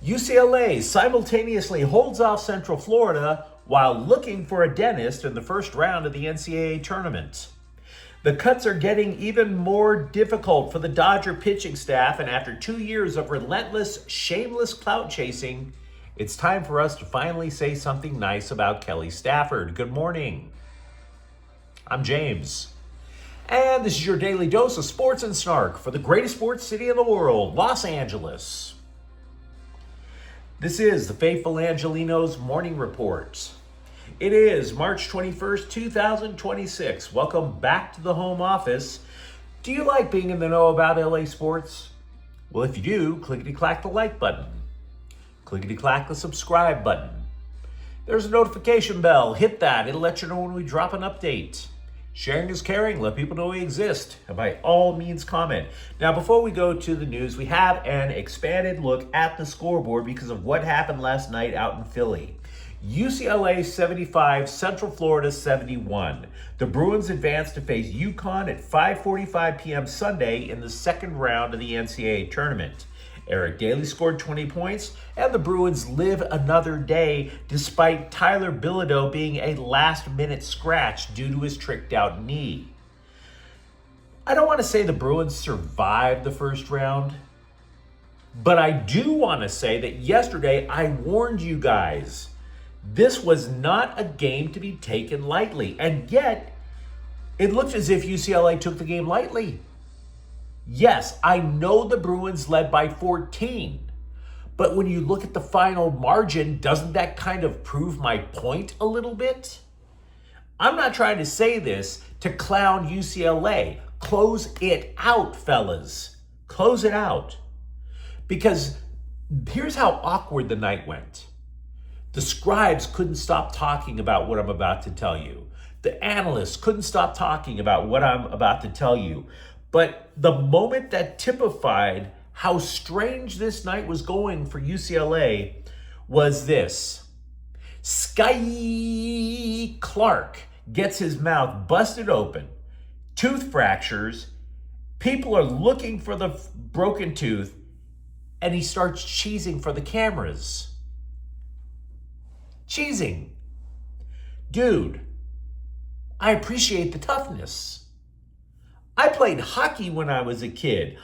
UCLA simultaneously holds off Central Florida while looking for a dentist in the first round of the NCAA tournament. The cuts are getting even more difficult for the Dodger pitching staff, and after 2 years of relentless, shameless clout chasing, it's time for us to finally say something nice about Kelly Stafford. Good morning. I'm James. And this is your daily dose of sports and snark for the greatest sports city in the world, Los Angeles. This is the faithful Angelenos Morning Report. It is March 21st, 2026. Welcome back to the home office. Do you like being in the know about LA sports? Well, if you do, clickety-clack the like button. Clickety-clack the subscribe button. There's a notification bell. Hit that. It'll let you know when we drop an update. Sharing is caring. Let people know we exist. And by all means, comment. Now, before we go to the news, we have an expanded look at the scoreboard because of what happened last night out in Philly. UCLA 75, Central Florida 71. The Bruins advance to face UConn at 5:45 p.m. Sunday in the second round of the NCAA tournament. Eric Daly scored 20 points, and the Bruins live another day despite Tyler Bilodeau being a last-minute scratch due to his tricked-out knee. I don't want to say the Bruins survived the first round, but I do want to say that yesterday I warned you guys. This was not a game to be taken lightly, and yet it looked as if UCLA took the game lightly. Yes, I know the Bruins led by 14, but when you look at the final margin, doesn't that kind of prove my point a little bit? I'm not trying to say this to clown UCLA. Close it out, fellas. Close it out. Because here's how awkward the night went. The scribes couldn't stop talking about what I'm about to tell you. The analysts couldn't stop talking about what I'm about to tell you. But the moment that typified how strange this night was going for UCLA was this. Sky Clark gets his mouth busted open, tooth fractures, people are looking for the broken tooth, and he starts cheesing for the cameras. Cheesing. Dude, I appreciate the toughness. I played hockey when I was a kid.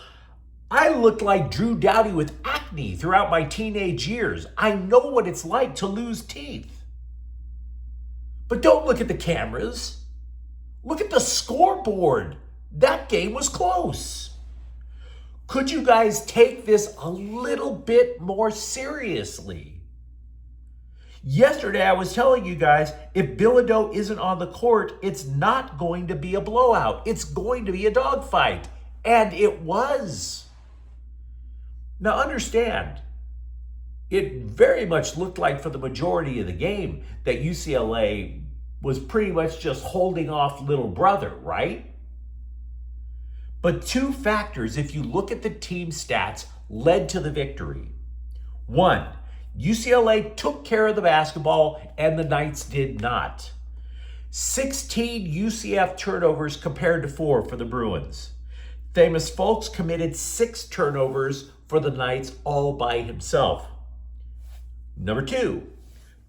I looked like Drew Doughty with acne throughout my teenage years. I know what it's like to lose teeth. But don't look at the cameras. Look at the scoreboard. That game was close. Could you guys take this a little bit more seriously? Yesterday, I was telling you guys, if Bilodeau isn't on the court, it's not going to be a blowout. It's going to be a dogfight. And it was. Now, understand, it very much looked like for the majority of the game that UCLA was pretty much just holding off little brother, right? But two factors, if you look at the team stats, led to the victory. One, UCLA took care of the basketball and the Knights did not. 16 UCF turnovers compared to 4 for the Bruins. Famous Folks committed 6 turnovers for the Knights all by himself. Number 2,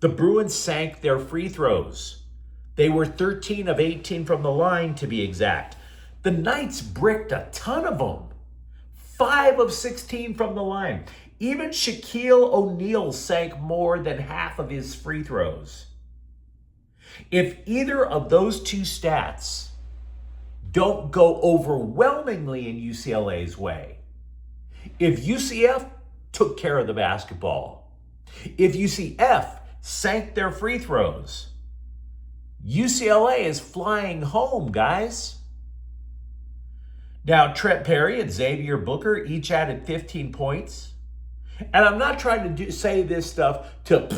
the Bruins sank their free throws. They were 13 of 18 from the line to be exact. The Knights bricked a ton of them. 5 of 16 from the line. Even Shaquille O'Neal sank more than half of his free throws. If either of those two stats don't go overwhelmingly in UCLA's way, if UCF took care of the basketball, if UCF sank their free throws, UCLA is flying home, guys. Now, Trent Perry and Xavier Booker each added 15 points. And I'm not trying to say this stuff to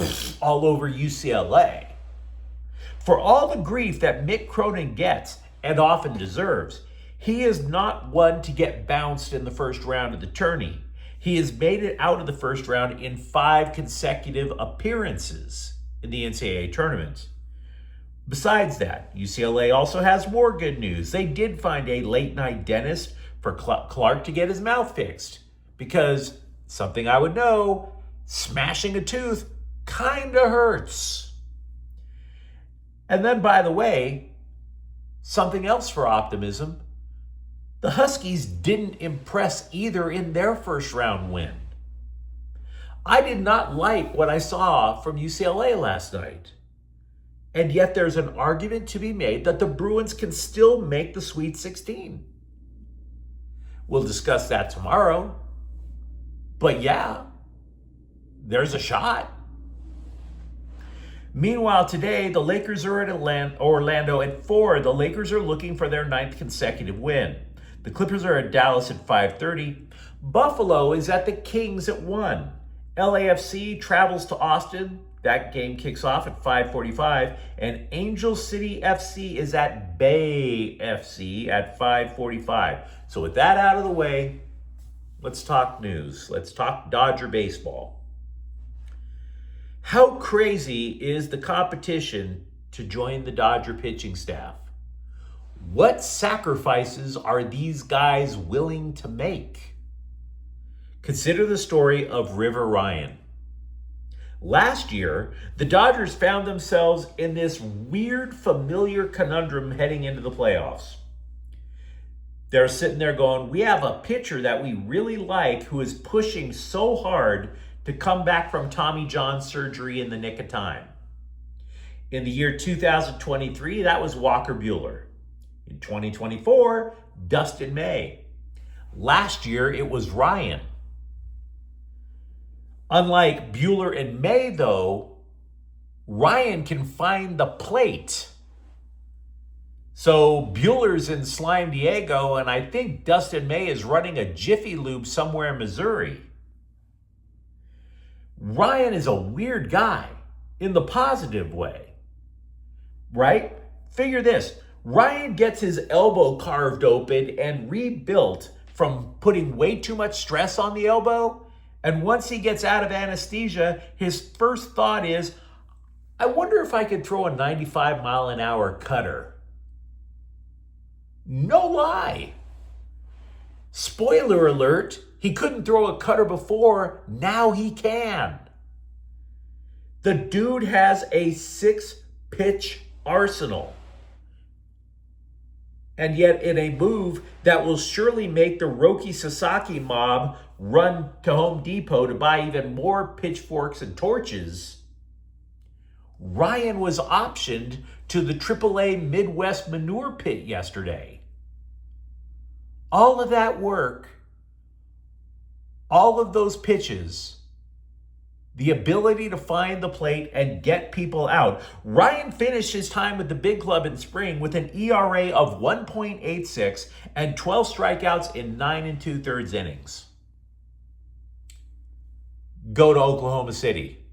all over UCLA. For all the grief that Mick Cronin gets, and often deserves, he is not one to get bounced in the first round of the tourney. He has made it out of the first round in 5 consecutive appearances in the NCAA tournament. Besides that, UCLA also has more good news. They did find a late-night dentist for Clark to get his mouth fixed because something I would know, smashing a tooth kinda hurts. And then, by the way, something else for optimism, the Huskies didn't impress either in their first round win. I did not like what I saw from UCLA last night. And yet there's an argument to be made that the Bruins can still make the Sweet 16. We'll discuss that tomorrow. But yeah, there's a shot. Meanwhile, today, the Lakers are at Orlando at 4. The Lakers are looking for their 9th consecutive win. The Clippers are at Dallas at 5:30. Buffalo is at the Kings at 1. LAFC travels to Austin. That game kicks off at 5:45. And Angel City FC is at Bay FC at 5:45. So with that out of the way, let's talk news. Let's talk Dodger baseball. How crazy is the competition to join the Dodger pitching staff? What sacrifices are these guys willing to make? Consider the story of River Ryan. Last year, the Dodgers found themselves in this weird, familiar conundrum heading into the playoffs. They're sitting there going, we have a pitcher that we really like who is pushing so hard to come back from Tommy John surgery in the nick of time. In the year 2023, that was Walker Buehler. In 2024, Dustin May. Last year, it was Ryan. Unlike Buehler and May, though, Ryan can find the plate. So Buehler's in Slime Diego, and I think Dustin May is running a Jiffy Lube somewhere in Missouri. Ryan is a weird guy in the positive way, right? Figure this. Ryan gets his elbow carved open and rebuilt from putting way too much stress on the elbow. And once he gets out of anesthesia, his first thought is, I wonder if I could throw a 95-mile-an-hour cutter. No lie. Spoiler alert, he couldn't throw a cutter before, now he can. The dude has a 6-pitch arsenal. And yet in a move that will surely make the Roki Sasaki mob run to Home Depot to buy even more pitchforks and torches, Ryan was optioned to the AAA Midwest Manure Pit yesterday. All of that work, all of those pitches, the ability to find the plate and get people out. Ryan finished his time with the big club in spring with an ERA of 1.86 and 12 strikeouts in 9 2/3 innings. Go to Oklahoma City.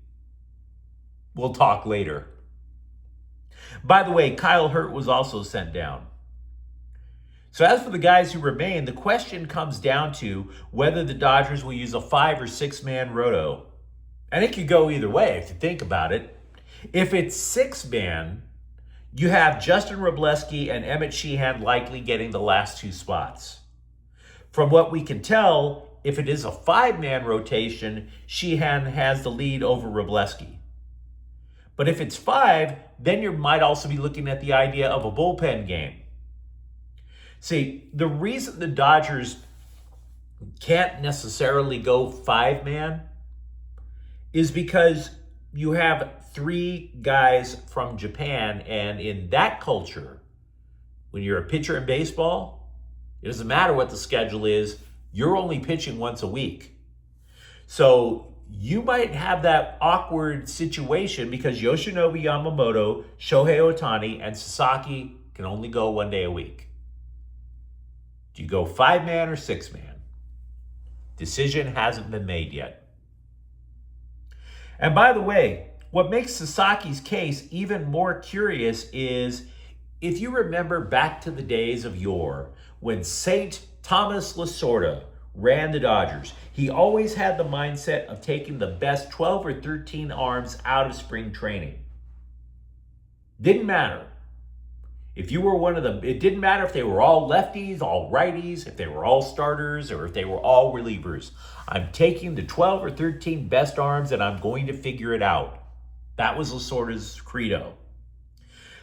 We'll talk later. By the way, Kyle Hurt was also sent down. So as for the guys who remain, the question comes down to whether the Dodgers will use a 5 or 6-man roto. And it could go either way if you think about it. If it's 6-man, you have Justin Wrobleski and Emmett Sheehan likely getting the last 2 spots. From what we can tell, if it is a 5-man rotation, Sheehan has the lead over Wrobleski. But if it's 5, then you might also be looking at the idea of a bullpen game. See, the reason the Dodgers can't necessarily go 5-man is because you have 3 guys from Japan, and in that culture, when you're a pitcher in baseball, it doesn't matter what the schedule is, you're only pitching once a week. So you might have that awkward situation because Yoshinobu Yamamoto, Shohei Ohtani, and Sasaki can only go 1 day a week. Do you go 5-man or 6-man? Decision hasn't been made yet. And by the way, what makes Sasaki's case even more curious is if you remember back to the days of yore when St. Thomas Lasorda ran the Dodgers, he always had the mindset of taking the best 12 or 13 arms out of spring training. Didn't matter. If you were one of them, it didn't matter if they were all lefties, all righties, if they were all starters, or if they were all relievers. I'm taking the 12 or 13 best arms and I'm going to figure it out. That was Lasorda's credo.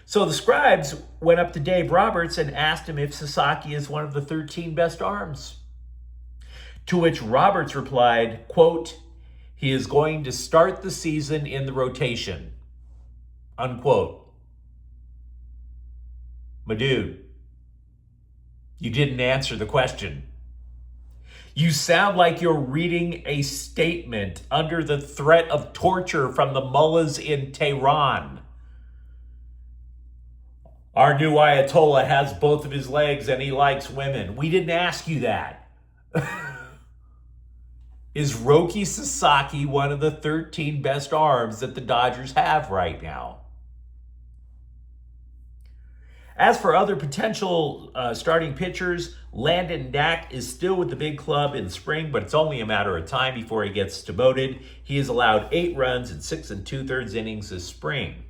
So the scribes went up to Dave Roberts and asked him if Sasaki is one of the 13 best arms. To which Roberts replied, quote, "He is going to start the season in the rotation," unquote. My dude, you didn't answer the question. You sound like you're reading a statement under the threat of torture from the mullahs in Tehran. Our new Ayatollah has both of his legs and he likes women. We didn't ask you that. Is Roki Sasaki one of the 13 best arms that the Dodgers have right now? As for other potential starting pitchers, Landon Knack is still with the big club in spring, but it's only a matter of time before he gets demoted. He has allowed 8 runs in 6 2/3 innings this spring.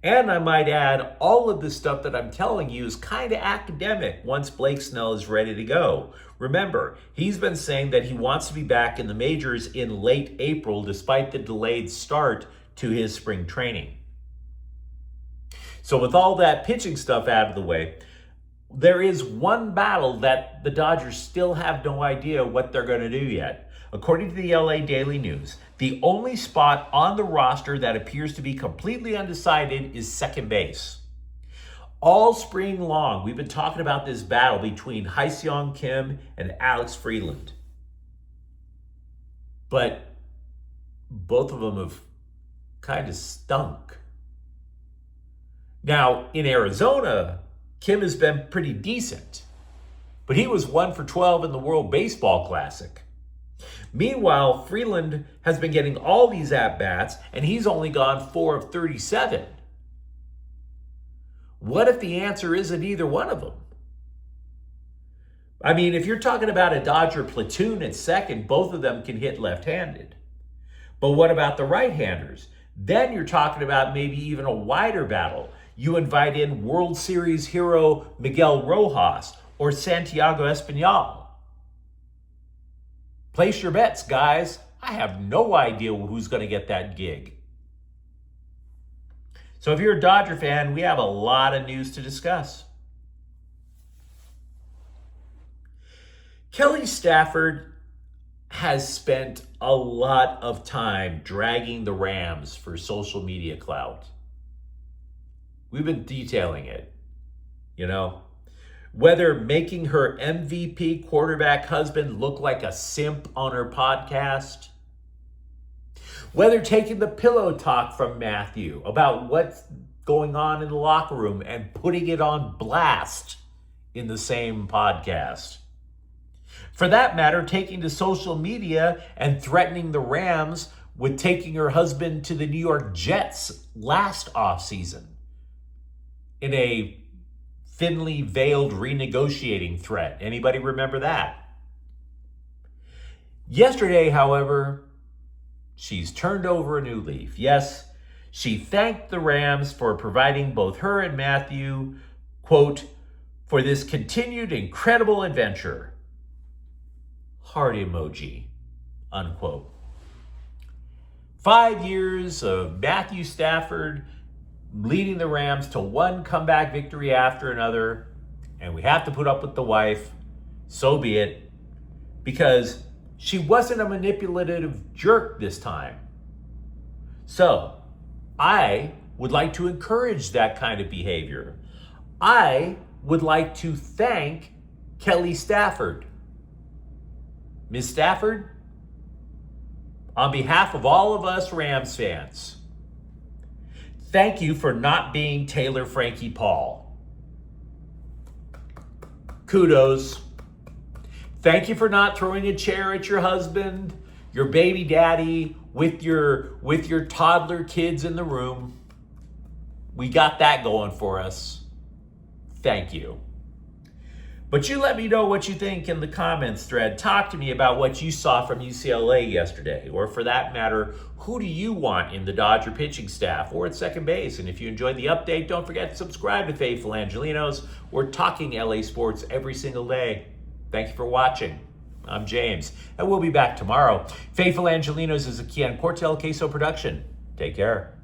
And I might add, all of this stuff that I'm telling you is kind of academic once Blake Snell is ready to go. Remember, he's been saying that he wants to be back in the majors in late April despite the delayed start to his spring training. So with all that pitching stuff out of the way, there is one battle that the Dodgers still have no idea what they're going to do yet. According to the LA Daily News, the only spot on the roster that appears to be completely undecided is second base. All spring long, we've been talking about this battle between Hye-Seong Kim and Alex Freeland. But both of them have kind of stunk. Now, in Arizona, Kim has been pretty decent, but he was 1 for 12 in the World Baseball Classic. Meanwhile, Freeland has been getting all these at-bats, and he's only gone 4 of 37. What if the answer isn't either one of them? I mean, if you're talking about a Dodger platoon at second, both of them can hit left-handed. But what about the right-handers? Then you're talking about maybe even a wider battle. You invite in World Series hero Miguel Rojas or Santiago Espinal. Place your bets, guys. I have no idea who's going to get that gig. So if you're a Dodger fan, we have a lot of news to discuss. Kelly Stafford has spent a lot of time dragging the Rams for social media clout. We've been detailing it, whether making her MVP quarterback husband look like a simp on her podcast, whether taking the pillow talk from Matthew about what's going on in the locker room and putting it on blast in the same podcast. For that matter, taking to social media and threatening the Rams with taking her husband to the New York Jets last offseason in a thinly veiled renegotiating threat. Anybody remember that? Yesterday, however, she's turned over a new leaf. Yes, she thanked the Rams for providing both her and Matthew, quote, for this continued incredible adventure. Heart emoji, unquote. 5 years of Matthew Stafford leading the Rams to one comeback victory after another, and we have to put up with the wife. So be it, because she wasn't a manipulative jerk this time. So I would like to encourage that kind of behavior. I would like to thank Kelly Stafford. Ms. Stafford, on behalf of all of us Rams fans, thank you for not being Taylor Frankie Paul. Kudos. Thank you for not throwing a chair at your husband, your baby daddy, with your toddler kids in the room. We got that going for us. Thank you. But you let me know what you think in the comments thread. Talk to me about what you saw from UCLA yesterday, or for that matter, who do you want in the Dodger pitching staff or at second base? And if you enjoyed the update, don't forget to subscribe to Faithful Angelenos. We're talking LA sports every single day. Thank you for watching. I'm James, and we'll be back tomorrow. Faithful Angelenos is a Kian Cortel Queso production. Take care.